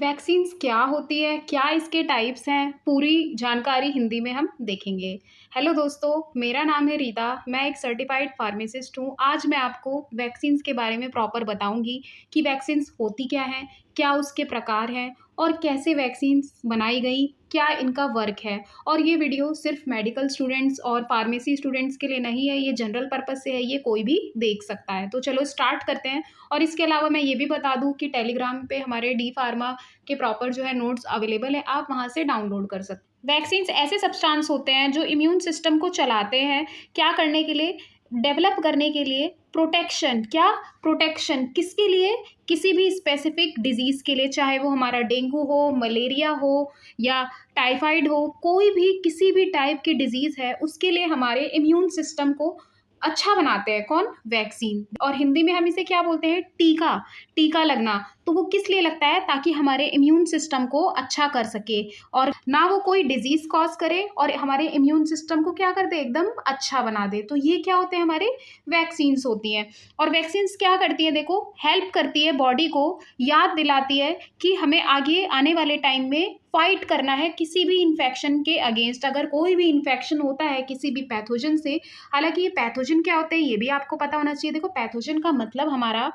Vaccines क्या होती है? क्या इसके टाइप्स हैं? पूरी जानकारी हिंदी में हम देखेंगे। हेलो दोस्तों, मेरा नाम है रीता, मैं एक सर्टिफाइड फार्मासिस्ट हूँ। आज मैं आपको वैक्सीन्स के बारे में प्रॉपर बताऊँगी कि वैक्सीन्स होती क्या हैं, क्या उसके प्रकार हैं और कैसे वैक्सीन्स बनाई गई, क्या इनका वर्क है। और ये वीडियो सिर्फ मेडिकल स्टूडेंट्स और फार्मेसी स्टूडेंट्स के लिए नहीं है, ये जनरल पर्पज़ से है, ये कोई भी देख सकता है। तो चलो स्टार्ट करते हैं। और इसके अलावा मैं ये भी बता दूँ कि टेलीग्राम पे हमारे डी फार्मा के प्रॉपर जो है नोट्स अवेलेबल है, आप वहाँ से डाउनलोड कर सकते हैं। वैक्सीन्स ऐसे सब्सटेंस होते हैं जो इम्यून सिस्टम को चलाते हैं, क्या करने के लिए? डेवलप करने के लिए, प्रोटेक्शन। क्या? प्रोटेक्शन किसके लिए? किसी भी स्पेसिफिक डिजीज़ के लिए, चाहे वो हमारा डेंगू हो, मलेरिया हो या टाइफाइड हो, कोई भी किसी भी टाइप की डिजीज़ है, उसके लिए हमारे इम्यून सिस्टम को अच्छा बनाते हैं। कौन? वैक्सीन। और हिंदी में हम इसे क्या बोलते हैं? टीका। टीका लगना। तो वो किस लिए लगता है? ताकि हमारे इम्यून सिस्टम को अच्छा कर सके और ना वो कोई डिजीज़ कॉज़ करे और हमारे इम्यून सिस्टम को क्या कर दे? एकदम अच्छा बना दे। तो ये क्या होते हैं? हमारे वैक्सीन्स होती हैं। और वैक्सीन्स क्या करती हैं? देखो, हेल्प करती है बॉडी को, याद दिलाती है कि हमें आगे आने वाले टाइम में फाइट करना है किसी भी इन्फेक्शन के अगेंस्ट। अगर कोई भी इन्फेक्शन होता है किसी भी पैथोजन से, हालाँकि ये पैथोजन क्या होते हैं ये भी आपको पता होना चाहिए। देखो, पैथोजन का मतलब हमारा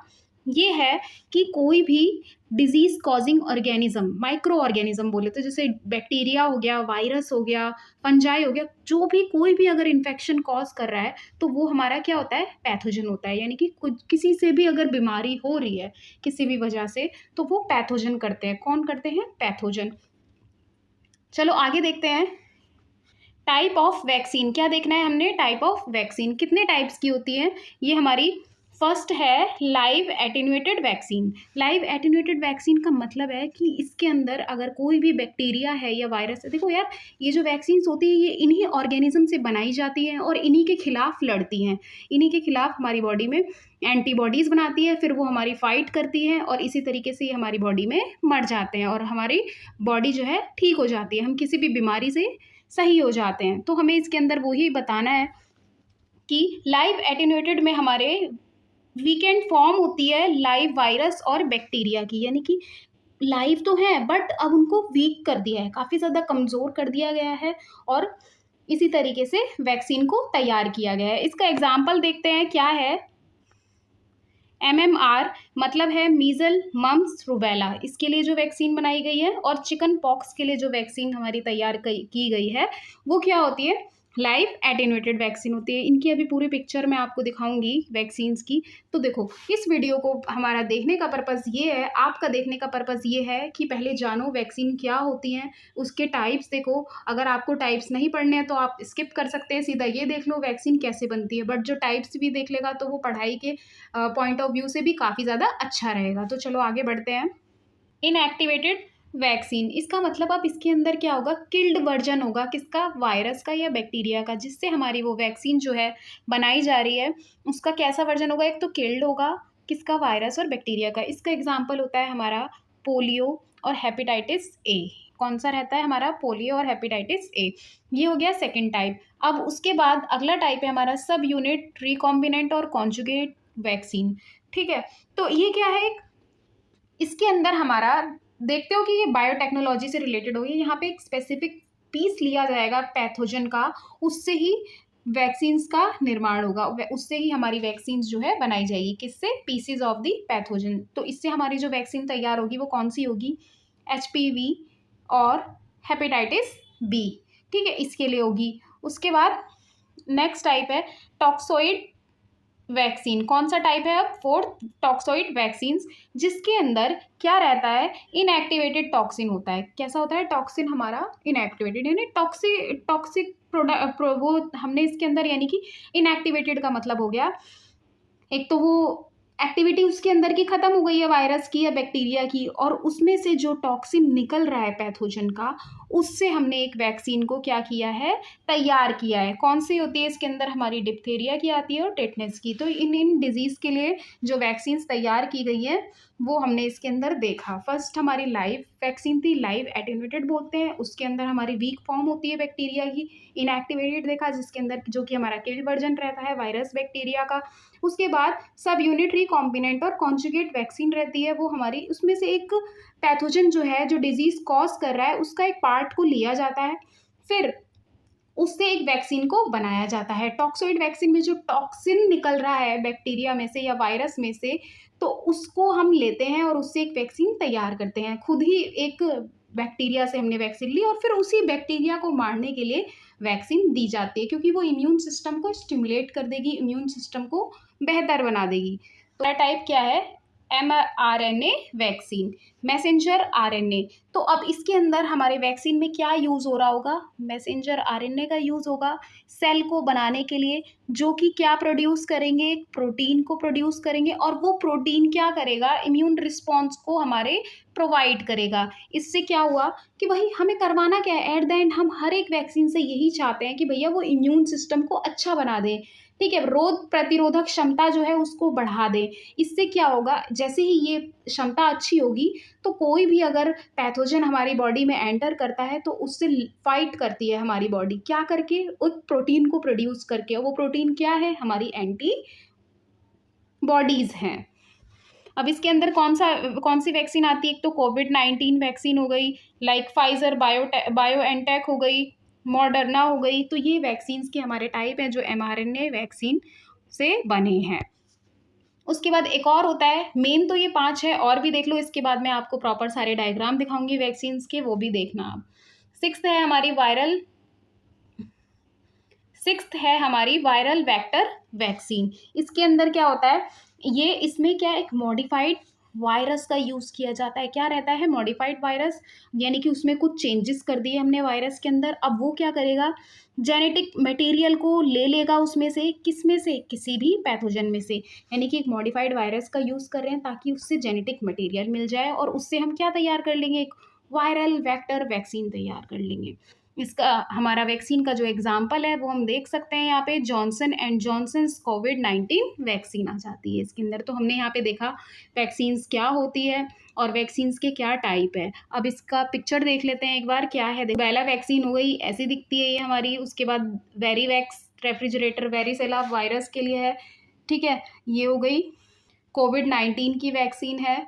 ये है कि कोई भी disease causing organism, micro organism बोले तो जैसे बैक्टीरिया हो गया, वायरस हो गया, फंजाई हो गया, जो भी कोई भी अगर इन्फेक्शन कॉज़ कर रहा है, तो वो हमारा क्या होता है? पैथोजन होता है। यानी कि कुछ किसी से भी अगर बीमारी हो रही है, किसी भी वजह से, तो वो पैथोजन करते हैं। कौन करते हैं? पैथोजन। चलो आगे देखते हैं। टाइप ऑफ वैक्सीन, क्या देखना है हमने? टाइप ऑफ वैक्सीन कितने टाइप्स की होती है? ये हमारी फर्स्ट है live attenuated vaccine. Live attenuated vaccine का मतलब है कि इसके अंदर अगर कोई भी बैक्टीरिया है या वायरस है, देखो यार, ये जो वैक्सीन्स होती है ये इन्हीं ऑर्गेनिज्म से बनाई जाती हैं और इन्हीं के खिलाफ लड़ती हैं। इन्हीं के खिलाफ हमारी बॉडी में एंटीबॉडीज़ बनाती है, फिर वो हमारी फाइट करती हैं और इसी तरीके से ये हमारी बॉडी में मर जाते हैं और हमारी बॉडी जो है ठीक हो जाती है, हम किसी भी बीमारी से सही हो जाते हैं। तो हमें इसके अंदर वही बताना है कि लाइव एटेन्यूएटेड में हमारे वीकेंड फॉर्म होती है लाइव वायरस और बैक्टीरिया की। यानी कि लाइव तो हैं बट अब उनको वीक कर दिया है, काफ़ी ज़्यादा कमज़ोर कर दिया गया है और इसी तरीके से वैक्सीन को तैयार किया गया है। इसका एग्जाम्पल देखते हैं क्या है। MMR मतलब है मीज़ल, मम्प्स, रूबेला, इसके लिए जो वैक्सीन बनाई गई है। और चिकन पॉक्स के लिए जो वैक्सीन हमारी तैयार की गई है वो क्या होती है? लाइव एटेन्यूएटेड वैक्सीन होती है। इनकी अभी पूरी पिक्चर मैं आपको दिखाऊंगी वैक्सीन्स की। तो देखो, इस वीडियो को हमारा देखने का पर्पज़ ये है, आपका देखने का पर्पज़ ये है कि पहले जानो वैक्सीन क्या होती हैं, उसके टाइप्स देखो। अगर आपको टाइप्स नहीं पढ़ने हैं तो आप स्किप कर सकते हैं, सीधा ये देख लो वैक्सीन कैसे बनती है। बट जो टाइप्स भी देख लेगा तो वो पढ़ाई के पॉइंट ऑफ व्यू से भी काफ़ी ज़्यादा अच्छा रहेगा। तो चलो आगे बढ़ते हैं। इनएक्टिवेटेड वैक्सीन, इसका मतलब अब इसके अंदर क्या होगा? किल्ड वर्जन होगा किसका? वायरस का या बैक्टीरिया का, जिससे हमारी वो वैक्सीन जो है बनाई जा रही है उसका कैसा वर्जन होगा? एक तो किल्ड होगा किसका? वायरस और बैक्टीरिया का। इसका एग्जाम्पल होता है हमारा पोलियो और हेपेटाइटिस ए। कौन सा रहता है हमारा? पोलियो और हेपेटाइटिस ए। ये हो गया सेकेंड टाइप। अब उसके बाद अगला टाइप है हमारा सब यूनिट रिकॉम्बिनेंट और कॉन्जुगेट वैक्सीन। ठीक है, तो ये क्या है? इसके अंदर हमारा देखते हो कि ये बायोटेक्नोलॉजी से रिलेटेड हो, ये यहाँ पे एक स्पेसिफिक पीस लिया जाएगा पैथोजन का, उससे ही वैक्सीन्स का निर्माण होगा, उससे ही हमारी वैक्सीन्स जो है बनाई जाएगी। किससे? PCs of the pathogen. तो इससे हमारी जो वैक्सीन तैयार होगी वो कौन सी होगी? HPV और हेपेटाइटिस बी। ठीक है, इसके लिए होगी। उसके बाद नेक्स्ट टाइप है टॉक्सोइड वैक्सीन। कौन सा टाइप है अब? फोर्थ, टॉक्सोइड वैक्सीन्स, जिसके अंदर क्या रहता है? इनएक्टिवेटेड टॉक्सिन होता है। कैसा होता है? टॉक्सिन हमारा इनएक्टिवेटेड, यानी टॉक्सिक प्रोडक्ट वो हमने इसके अंदर, यानी कि इनएक्टिवेटेड का मतलब हो गया एक तो वो एक्टिविटी उसके अंदर की खत्म हो गई है वायरस की या बैक्टीरिया की, और उसमें से जो टॉक्सिन निकल रहा है पैथोजन का, उससे हमने एक वैक्सीन को क्या किया है? तैयार किया है। कौन सी होती है इसके अंदर? हमारी डिप्थेरिया की आती है और टेटनस की। तो इन डिजीज़ के लिए जो वैक्सीन्स तैयार की गई है वो हमने इसके अंदर देखा। फर्स्ट हमारी लाइव वैक्सीन थी, लाइव एटेन्यूएटेड बोलते हैं, उसके अंदर हमारी वीक फॉर्म होती है बैक्टीरिया की। इनएक्टिवेटेड देखा जिसके अंदर जो कि हमारा किल्ड वर्जन रहता है वायरस बैक्टीरिया का। उसके बाद सब यूनिट रिकॉम्बिनेंट और कॉन्जुगेट वैक्सीन रहती है, वो हमारी उसमें से एक पैथोजन जो है जो डिजीज कॉज कर रहा है उसका एक पार्ट को लिया जाता है, फिर उससे एक वैक्सीन को बनाया जाता है। टॉक्सोइड वैक्सीन में जो टॉक्सिन निकल रहा है बैक्टीरिया में से या वायरस में से, तो उसको हम लेते हैं और उससे एक वैक्सीन तैयार करते हैं। खुद ही एक बैक्टीरिया से हमने वैक्सीन ली और फिर उसी बैक्टीरिया को मारने के लिए वैक्सीन दी जाती है, क्योंकि वो इम्यून सिस्टम को स्टिमुलेट कर देगी, इम्यून सिस्टम को बेहतर बना देगी। तो टाइप क्या है? mRNA vaccine, messenger RNA. तो अब इसके अंदर हमारे वैक्सीन में क्या यूज़ हो रहा होगा? मैसेंजर आरएनए का यूज़ होगा सेल को बनाने के लिए, जो कि क्या प्रोड्यूस करेंगे? प्रोटीन को प्रोड्यूस करेंगे, और वो प्रोटीन क्या करेगा? इम्यून रिस्पॉन्स को हमारे प्रोवाइड करेगा। इससे क्या हुआ कि भाई हमें करवाना क्या है? एट द एंड हम हर एक वैक्सीन से यही चाहते हैं कि भैया वो इम्यून सिस्टम को अच्छा बना दे, ठीक है, रोग प्रतिरोधक क्षमता जो है उसको बढ़ा दे। इससे क्या होगा? जैसे ही ये क्षमता अच्छी होगी तो कोई भी अगर पैथोजन हमारी बॉडी में एंटर करता है तो उससे फाइट करती है हमारी बॉडी, क्या करके? उस प्रोटीन को प्रोड्यूस करके। और वो प्रोटीन क्या है? हमारी एंटी बॉडीज हैं। अब इसके अंदर कौन सी वैक्सीन आती है? एक तो कोविड-19 वैक्सीन हो गई, लाइक फाइजर बायोएनटेक हो गई, मॉडर्ना हो गई। तो ये वैक्सीन्स के हमारे टाइप हैं जो mRNA वैक्सीन से बने हैं। उसके बाद एक और होता है, मेन तो ये 5 है, और भी देख लो, इसके बाद मैं आपको प्रॉपर सारे डायग्राम दिखाऊंगी वैक्सीन्स के, वो भी देखना आप। सिक्स्थ है हमारी वायरल वेक्टर वैक्सीन। इसके अंदर क्या होता है? ये इसमें क्या, एक मॉडिफाइड वायरस का यूज़ किया जाता है। क्या रहता है? मॉडिफाइड वायरस, यानी कि उसमें कुछ चेंजेस कर दिए हमने वायरस के अंदर। अब वो क्या करेगा? जेनेटिक मटेरियल को ले लेगा उसमें से, किस में से? किसी भी पैथोजन में से, यानी कि एक मॉडिफाइड वायरस का यूज़ कर रहे हैं ताकि उससे जेनेटिक मटेरियल मिल जाए और उससे हम क्या तैयार कर लेंगे? एक वायरल वेक्टर वैक्सीन तैयार कर लेंगे। इसका हमारा वैक्सीन का जो एग्जाम्पल है वो हम देख सकते हैं यहाँ पे, जॉनसन एंड जॉनसन्स कोविड-19 वैक्सीन आ जाती है इसके अंदर। तो हमने यहाँ पे देखा वैक्सीन्स क्या होती है और वैक्सीन्स के क्या टाइप है। अब इसका पिक्चर देख लेते हैं एक बार, क्या है। बेला वैक्सीन हो गई, ऐसी दिखती है ये हमारी। उसके बाद वेरीवैक्स रेफ्रिजरेटर वेरिसेला वायरस के लिए है, ठीक है, ये हो गई। कोविड-19 की वैक्सीन है।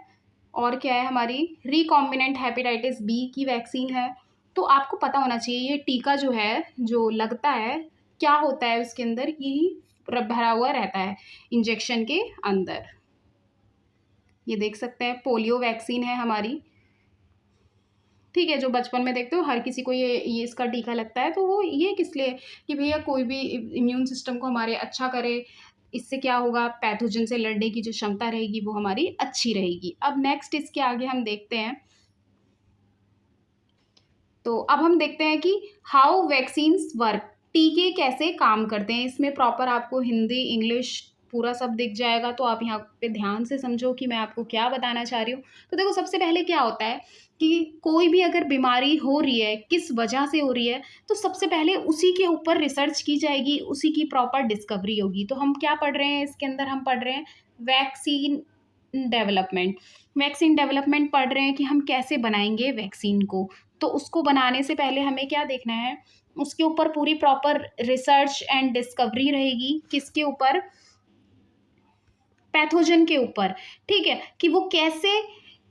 और क्या है हमारी? रिकॉम्बिनेंट हेपेटाइटिस बी की वैक्सीन है। तो आपको पता होना चाहिए ये टीका जो है, जो लगता है, क्या होता है उसके अंदर, यही भरा हुआ रहता है इंजेक्शन के अंदर। ये देख सकते हैं, पोलियो वैक्सीन है हमारी, ठीक है, जो बचपन में देखते हो हर किसी को ये इसका टीका लगता है। तो वो ये किस लिए? कि भैया कोई भी इम्यून सिस्टम को हमारे अच्छा करे, इससे क्या होगा? पैथोजन से लड़ने की जो क्षमता रहेगी वो हमारी अच्छी रहेगी। अब नेक्स्ट इसके आगे हम देखते हैं, तो अब हम देखते हैं कि हाउ वैक्सीन्स वर्क, टीके कैसे काम करते हैं। इसमें प्रॉपर आपको हिंदी इंग्लिश पूरा सब दिख जाएगा, तो आप यहाँ पे ध्यान से समझो कि मैं आपको क्या बताना चाह रही हूँ। तो देखो, सबसे पहले क्या होता है कि कोई भी अगर बीमारी हो रही है, किस वजह से हो रही है, तो सबसे पहले उसी के ऊपर रिसर्च की जाएगी, उसी की प्रॉपर डिस्कवरी होगी। तो हम क्या पढ़ रहे हैं इसके अंदर? हम पढ़ रहे हैं वैक्सीन डेवलपमेंट। वैक्सीन डेवलपमेंट पढ़ रहे हैं कि हम कैसे बनाएंगे वैक्सीन को। तो उसको बनाने से पहले हमें क्या देखना है? उसके ऊपर पूरी प्रॉपर रिसर्च एंड डिस्कवरी रहेगी। किसके ऊपर? पैथोजन के ऊपर, ठीक है, कि वो कैसे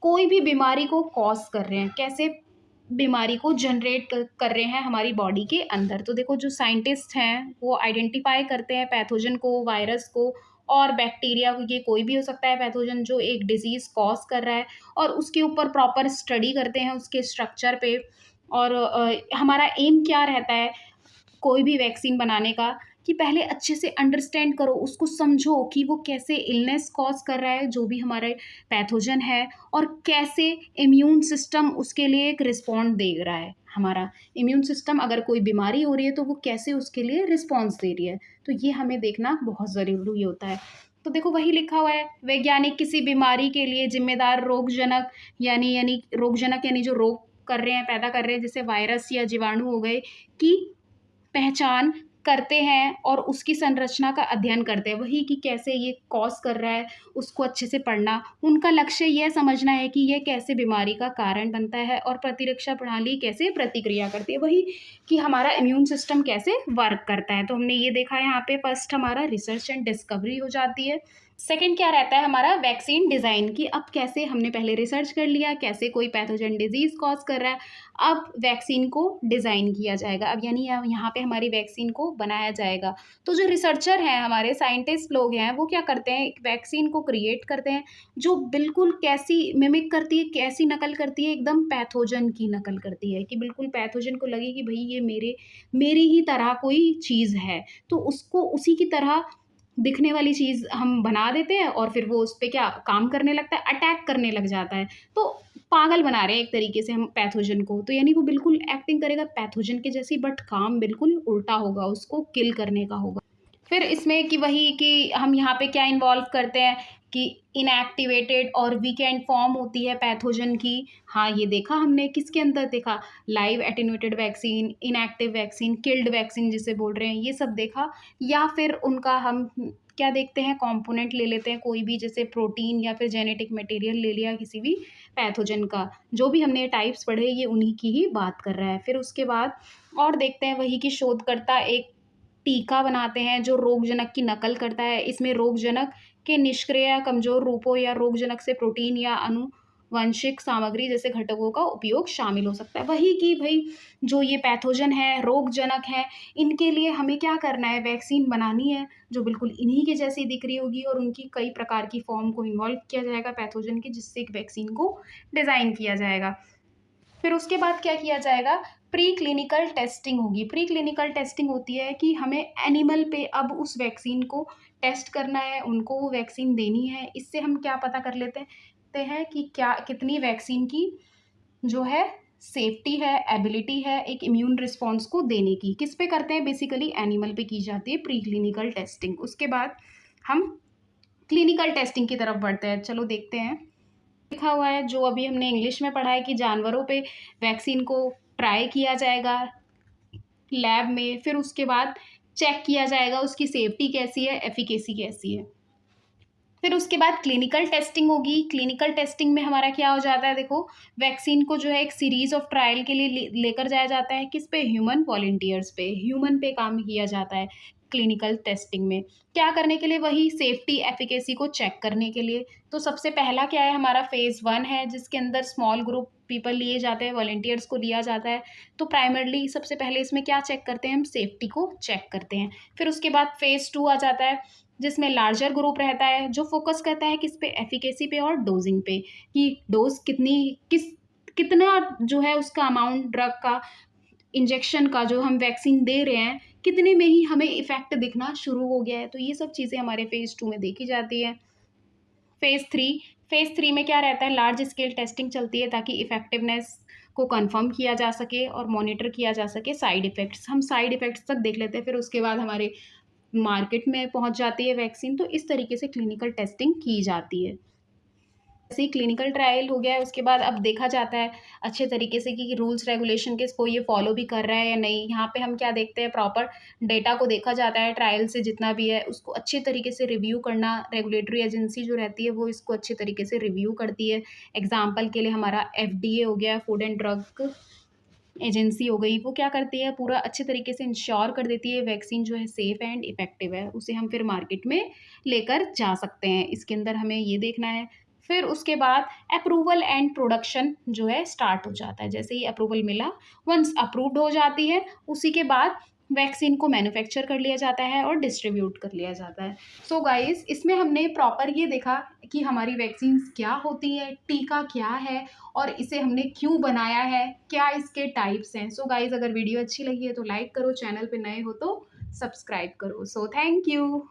कोई भी बीमारी को कॉज कर रहे हैं, कैसे बीमारी को जनरेट कर रहे हैं हमारी बॉडी के अंदर। तो देखो, जो साइंटिस्ट हैं वो आइडेंटिफाई करते हैं पैथोजन को, वायरस को और बैक्टीरिया को, ये कोई भी हो सकता है पैथोजन जो एक डिजीज़ कॉज कर रहा है, और उसके ऊपर प्रॉपर स्टडी करते हैं उसके स्ट्रक्चर पे। और हमारा एम क्या रहता है कोई भी वैक्सीन बनाने का? कि पहले अच्छे से अंडरस्टैंड करो, उसको समझो कि वो कैसे इलनेस कॉज कर रहा है जो भी हमारे पैथोजन है, और कैसे इम्यून सिस्टम उसके लिए एक रिस्पॉन्ड दे रहा है। हमारा इम्यून सिस्टम अगर कोई बीमारी हो रही है तो वो कैसे उसके लिए रिस्पॉन्स दे रही है, तो ये हमें देखना बहुत ज़रूरी होता है। तो देखो, वही लिखा हुआ है, वैज्ञानिक किसी बीमारी के लिए जिम्मेदार रोगजनक यानी रोगजनक यानी जो रोग कर रहे हैं, पैदा कर रहे हैं, जैसे वायरस या जीवाणु हो गए, की पहचान करते हैं और उसकी संरचना का अध्ययन करते हैं, वही कि कैसे ये कॉज़ कर रहा है, उसको अच्छे से पढ़ना। उनका लक्ष्य यह समझना है कि ये कैसे बीमारी का कारण बनता है और प्रतिरक्षा प्रणाली कैसे प्रतिक्रिया करती है, वही कि हमारा इम्यून सिस्टम कैसे वर्क करता है। तो हमने ये देखा यहाँ पे फर्स्ट हमारा रिसर्च एंड डिस्कवरी हो जाती है। सेकंड क्या रहता है हमारा वैक्सीन डिज़ाइन कि अब कैसे हमने पहले रिसर्च कर लिया, कैसे कोई पैथोजन डिज़ीज़ कॉज़ कर रहा है, अब वैक्सीन को डिज़ाइन किया जाएगा। अब यानी यहाँ पे हमारी वैक्सीन को बनाया जाएगा। तो जो रिसर्चर हैं, हमारे साइंटिस्ट लोग हैं, वो क्या करते हैं, एक वैक्सीन को क्रिएट करते हैं, जो बिल्कुल कैसी मिमिक करती है, कैसी नकल करती है, एकदम पैथोजन की नकल करती है कि बिल्कुल पैथोजन को लगे कि भई ये मेरी ही तरह कोई चीज़ है। तो उसको उसी की तरह दिखने वाली चीज़ हम बना देते हैं और फिर वो उस पे क्या काम करने लगता है, अटैक करने लग जाता है। तो पागल बना रहे हैं एक तरीके से हम पैथोजन को। तो यानी वो बिल्कुल एक्टिंग करेगा पैथोजन के जैसी, बट काम बिल्कुल उल्टा होगा, उसको किल करने का होगा। फिर इसमें कि वही कि हम यहाँ पे क्या इन्वॉल्व करते हैं कि इनएक्टिवेटेड और वीकेंड फॉर्म होती है पैथोजन की। हाँ, ये देखा हमने, किसके अंदर देखा, live attenuated vaccine, inactive vaccine, killed vaccine जिसे बोल रहे हैं, ये सब देखा। या फिर उनका हम क्या देखते हैं, कंपोनेंट ले लेते हैं कोई भी, जैसे प्रोटीन या फिर जेनेटिक मटेरियल ले लिया किसी भी पैथोजन का। जो भी हमने टाइप्स पढ़े ये उन्हीं की ही बात कर रहा है। फिर उसके बाद और देखते हैं वही कि शोधकर्ता एक टीका बनाते हैं जो रोगजनक की नकल करता है। इसमें रोगजनक के निष्क्रिय या कमज़ोर रूपों या रोगजनक से प्रोटीन या आनुवंशिक सामग्री जैसे घटकों का उपयोग शामिल हो सकता है। वही कि भई जो ये पैथोजन है, रोगजनक है, इनके लिए हमें क्या करना है, वैक्सीन बनानी है जो बिल्कुल इन्हीं के जैसी दिख रही होगी और उनकी कई प्रकार की फॉर्म को इन्वॉल्व किया जाएगा पैथोजन की, जिससे एक वैक्सीन को डिज़ाइन किया जाएगा। फिर उसके बाद क्या किया जाएगा, प्री क्लिनिकल टेस्टिंग होगी। प्री क्लिनिकल टेस्टिंग होती है कि हमें एनिमल पे अब उस वैक्सीन को टेस्ट करना है, उनको वो वैक्सीन देनी है। इससे हम क्या पता कर लेते हैं कि क्या कितनी वैक्सीन की जो है सेफ्टी है, एबिलिटी है एक इम्यून रिस्पॉन्स को देने की। किस पे करते हैं, बेसिकली एनिमल पे की जाती है प्री क्लिनिकल टेस्टिंग। उसके बाद हम क्लिनिकल टेस्टिंग की तरफ बढ़ते हैं। चलो देखते हैं। लिखा हुआ है जो अभी हमने इंग्लिश में पढ़ा है कि जानवरों पे वैक्सीन को ट्राई किया जाएगा लैब में, फिर उसके बाद चेक किया जाएगा उसकी सेफ्टी कैसी है, एफिकेसी कैसी है। फिर उसके बाद क्लिनिकल टेस्टिंग होगी। क्लिनिकल टेस्टिंग में हमारा क्या हो जाता है, देखो वैक्सीन को जो है एक सीरीज ऑफ ट्रायल के लिए लेकर जाया जाता है, किस पे, ह्यूमन वॉलंटियर्स पे, ह्यूमन पे काम किया जाता है। क्लिनिकल टेस्टिंग में क्या करने के लिए, वही सेफ्टी एफिकेसी को चेक करने के लिए। तो सबसे पहला क्या है, हमारा फेज़ 1 है जिसके अंदर स्मॉल ग्रुप पीपल लिए जाते हैं, वॉलंटियर्स को लिया जाता है। तो प्राइमरली सबसे पहले इसमें क्या चेक करते हैं, हम सेफ्टी को चेक करते हैं। फिर उसके बाद फेज़ 2 आ जाता है जिसमें लार्जर ग्रुप रहता है जो फोकस करता है किस पे, एफिकेसी पे और डोजिंग पे, कि डोज कितना जो है उसका अमाउंट ड्रग का, इंजेक्शन का जो हम वैक्सीन दे रहे हैं, कितने में ही हमें इफ़ेक्ट दिखना शुरू हो गया है। तो ये सब चीज़ें हमारे फेज़ 2 में देखी जाती है। फेज़ 3 में क्या रहता है, लार्ज स्केल टेस्टिंग चलती है ताकि इफ़ेक्टिवनेस को कंफर्म किया जा सके और मॉनिटर किया जा सके साइड इफ़ेक्ट्स। हम साइड इफ़ेक्ट्स तक देख लेते हैं, फिर उसके बाद हमारे मार्केट में पहुंच जाती है वैक्सीन। तो इस तरीके से क्लिनिकल टेस्टिंग की जाती है। जैसे ही क्लिनिकल ट्रायल हो गया है उसके बाद अब देखा जाता है अच्छे तरीके से कि रूल्स रेगुलेशन के इसको ये फॉलो भी कर रहा है या नहीं। यहाँ पे हम क्या देखते हैं, प्रॉपर डेटा को देखा जाता है, ट्रायल से जितना भी है उसको अच्छे तरीके से रिव्यू करना। रेगुलेटरी एजेंसी जो रहती है वो इसको अच्छे तरीके से रिव्यू करती है। एग्जाम्पल के लिए हमारा FDA हो गया, फूड एंड ड्रग एजेंसी हो गई, वो क्या करती है, पूरा अच्छे तरीके से इंश्योर कर देती है वैक्सीन जो है सेफ़ एंड इफ़ेक्टिव है, उसे हम फिर मार्केट में लेकर जा सकते हैं। इसके अंदर हमें ये देखना है। फिर उसके बाद अप्रूवल एंड प्रोडक्शन जो है स्टार्ट हो जाता है। जैसे ही अप्रूवल मिला, वंस अप्रूव्ड हो जाती है, उसी के बाद वैक्सीन को मैन्युफैक्चर कर लिया जाता है और डिस्ट्रीब्यूट कर लिया जाता है। सो गाइस, इसमें हमने प्रॉपर ये देखा कि हमारी वैक्सीन्स क्या होती है, टीका क्या है और इसे हमने क्यों बनाया है, क्या इसके टाइप्स हैं। सो गाइस, अगर वीडियो अच्छी लगी है तो लाइक करो, चैनल पे नए हो तो सब्सक्राइब करो। So thank you.